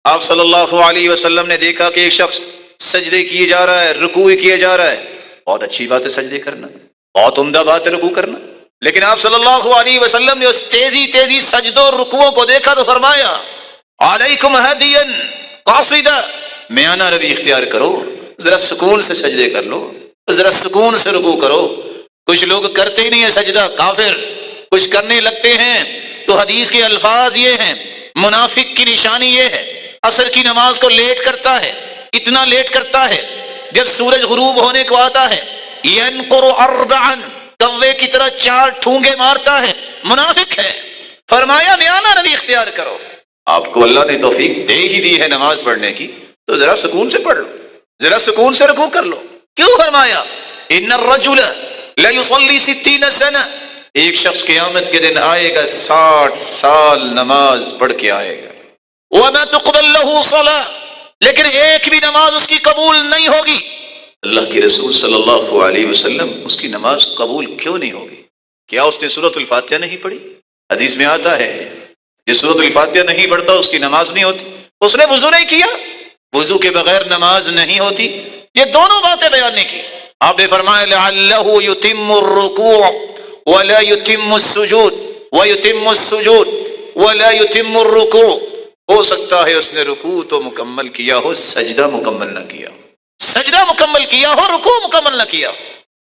آپ صلی اللہ علیہ وسلم نے دیکھا کہ ایک شخص سجدے کیے جا رہا ہے، رکوع کیے جا رہا ہے. بہت اچھی بات ہے سجدے کرنا، بہت عمدہ بات ہے رکوع کرنا، لیکن آپ صلی اللہ علیہ وسلم نے اس تیزی سجدوں رکوعوں کو دیکھا تو فرمایا علیکم ہدیا قاصدا، میانہ روی اختیار کرو، ذرا سکون سے سجدے کر لو، ذرا سکون سے رکوع کرو. کچھ لوگ کرتے ہی نہیں ہے سجدہ، کافر. کچھ کرنے لگتے ہیں تو حدیث کے الفاظ یہ ہیں، منافق کی نشانی یہ ہے، عصر کی نماز کو لیٹ کرتا ہے، اتنا لیٹ کرتا ہے جب سورج غروب ہونے کو آتا ہے ینقر اربعا، کوے کی طرح 4 ٹھونگے مارتا ہے، منافق ہے. فرمایا میانہ روی اختیار کرو. آپ کو اللہ نے توفیق دے ہی دی ہے نماز پڑھنے کی تو ذرا سکون سے پڑھ لو، ذرا سکون سے رکوع کر لو. کیوں فرمایا ان الرجل لیصلی 60 سنہ، ایک شخص قیامت کے دن آئے گا 60 سال نماز پڑھ کے آئے گا. وما تقبل له صلاۃ، لیکن ایک بھی نماز اس کی قبول نہیں ہوگی. اللہ کے رسول صلی اللہ علیہ وسلم اس کی نماز قبول کیوں نہیں ہوگی؟ کیا اس نے سورۃ الفاتحہ نہیں پڑھی؟ حدیث میں آتا ہے یہ سورۃ الفاتحہ نہیں پڑھتا اس کی نماز نہیں ہوتی. اس نے وضو نہیں کیا، وضو کے بغیر نماز نہیں ہوتی. یہ دونوں باتیں بیان نہیں کی. آپ نے فرمایا لعلہ یتم الرکوع ولا یتم السجود ویتم السجود ولا یتم الرکوع، ہو سکتا ہے اس نے رکوع تو مکمل کیا ہو، سجدہ مکمل نہ کیا، سجدہ مکمل کیا ہو، رکوع مکمل نہ کیا.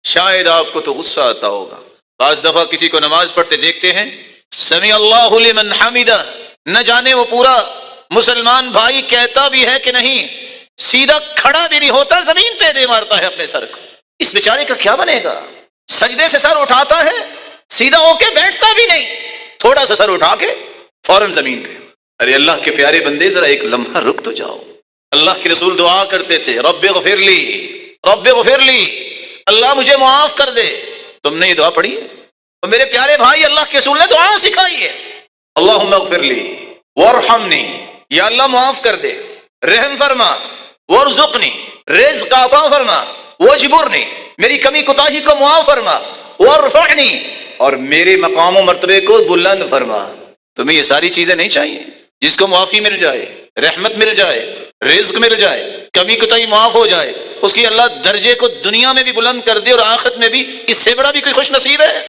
شاید آپ کو تو غصہ آتا ہوگا. بعض دفعہ کسی کو نماز پڑھتے دیکھتے ہیں سمیع اللہ لمن حمدہ، نہ جانے وہ پورا مسلمان بھائی کہتا بھی ہے کہ نہیں، سیدھا کھڑا بھی نہیں ہوتا، زمین پہ دے مارتا ہے اپنے سر کو. اس بیچارے کا کیا بنے گا؟ سجدے سے سر اٹھاتا ہے، سیدھا ہو کے بیٹھتا بھی نہیں، تھوڑا سا سر اٹھا کے فوراً زمین پہ. ارے اللہ کے پیارے بندے ذرا ایک لمحہ رک تو جاؤ. اللہ کے رسول دعا کرتے تھے رب اغفر لی، رب اغفر لی، اللہ مجھے معاف کر دے. تم نے یہ دعا پڑھی ہے؟ اور میرے پیارے بھائی اللہ کے رسول نے دعا سکھائی ہے، اللہم اغفر لی وارحمنی، یا اللہ معاف کر دے، رحم فرما، وارزقنی، رزق عطا فرما، واجبرنی، میری کمی کوتاہی کو معاف فرما، وارفعنی، اور میرے مقام و مرتبے کو بلند فرما. تمہیں یہ ساری چیزیں نہیں چاہیے؟ جس کو معافی مل جائے، رحمت مل جائے، رزق مل جائے، کمی کوتاہی معاف ہو جائے، اس کی اللہ درجے کو دنیا میں بھی بلند کر دے اور آخرت میں بھی. اس سے بڑا بھی کوئی خوش نصیب ہے؟